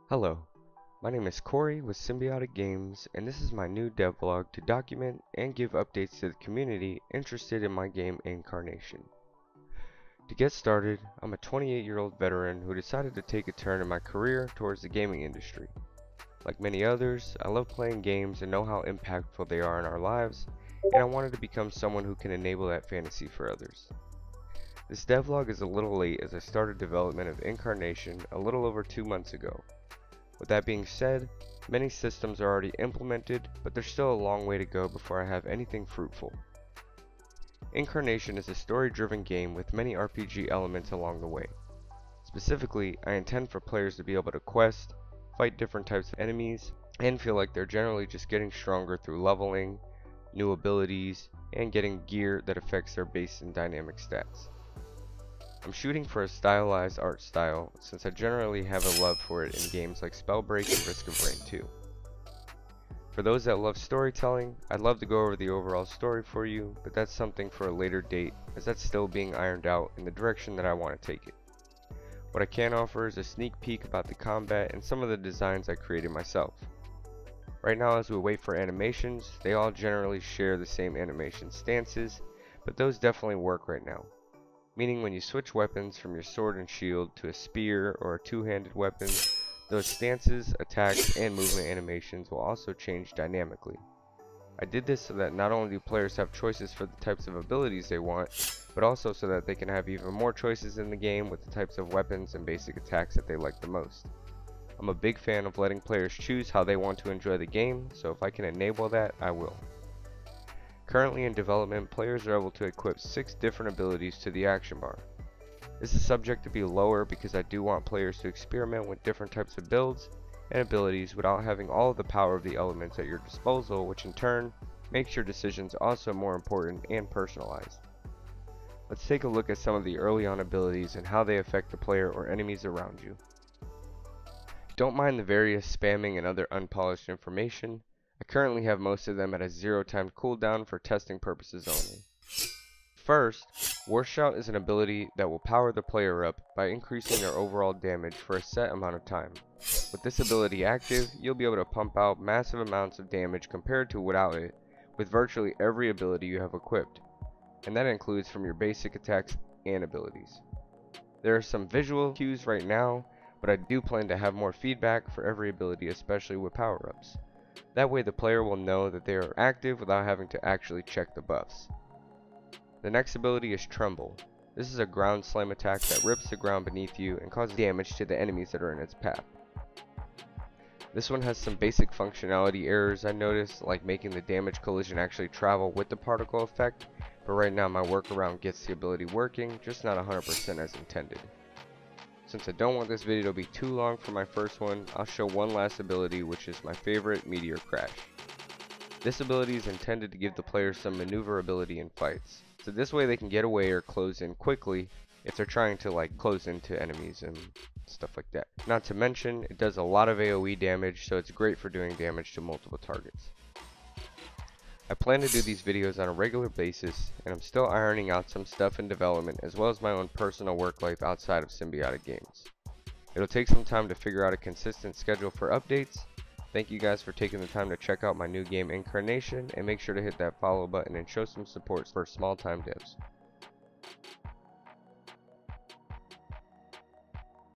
Hello, my name is Corey with Symbiotic Games, and this is my new devlog to document and give updates to the community interested in my game Incarnation. To get started, I'm a 28-year-old veteran who decided to take a turn in my career towards the gaming industry. Like many others, I love playing games and know how impactful they are in our lives, and I wanted to become someone who can enable that fantasy for others. This devlog is a little late as I started development of Incarnation a little over 2 months ago. With that being said, many systems are already implemented, but there's still a long way to go before I have anything fruitful. Incarnation is a story-driven game with many RPG elements along the way. Specifically, I intend for players to be able to quest, fight different types of enemies, and feel like they're generally just getting stronger through leveling, new abilities, and getting gear that affects their base and dynamic stats. I'm shooting for a stylized art style since I generally have a love for it in games like Spellbreak and Risk of Rain 2. For those that love storytelling, I'd love to go over the overall story for you, but that's something for a later date as that's still being ironed out in the direction that I want to take it. What I can offer is a sneak peek about the combat and some of the designs I created myself. Right now, as we wait for animations, they all generally share the same animation stances, but those definitely work right now. Meaning when you switch weapons from your sword and shield to a spear or a two-handed weapon, those stances, attacks, and movement animations will also change dynamically. I did this so that not only do players have choices for the types of abilities they want, but also so that they can have even more choices in the game with the types of weapons and basic attacks that they like the most. I'm a big fan of letting players choose how they want to enjoy the game, so if I can enable that, I will. Currently in development, players are able to equip 6 different abilities to the action bar. This is subject to be lower because I do want players to experiment with different types of builds and abilities without having all of the power of the elements at your disposal, which in turn makes your decisions also more important and personalized. Let's take a look at some of the early on abilities and how they affect the player or enemies around you. Don't mind the various spamming and other unpolished information. I currently have most of them at a 0 timed cooldown for testing purposes only. First, War Shout is an ability that will power the player up by increasing their overall damage for a set amount of time. With this ability active, you'll be able to pump out massive amounts of damage compared to without it, with virtually every ability you have equipped, and that includes from your basic attacks and abilities. There are some visual cues right now, but I do plan to have more feedback for every ability, especially with power-ups. That way the player will know that they are active without having to actually check the buffs. The next ability is Tremble. This is a ground slam attack that rips the ground beneath you and causes damage to the enemies that are in its path. This one has some basic functionality errors I noticed, like making the damage collision actually travel with the particle effect, but right now my workaround gets the ability working, just not 100% as intended. Since I don't want this video to be too long for my first one, I'll show one last ability, which is my favorite, Meteor Crash. This ability is intended to give the player some maneuverability in fights, so this way they can get away or close in quickly if they're trying to close into enemies and stuff like that. Not to mention, it does a lot of AoE damage, so it's great for doing damage to multiple targets. I plan to do these videos on a regular basis, and I'm still ironing out some stuff in development as well as my own personal work life outside of Symbiotic Games. It'll take some time to figure out a consistent schedule for updates. Thank you guys for taking the time to check out my new game Incarnation, and make sure to hit that follow button and show some support for small time devs.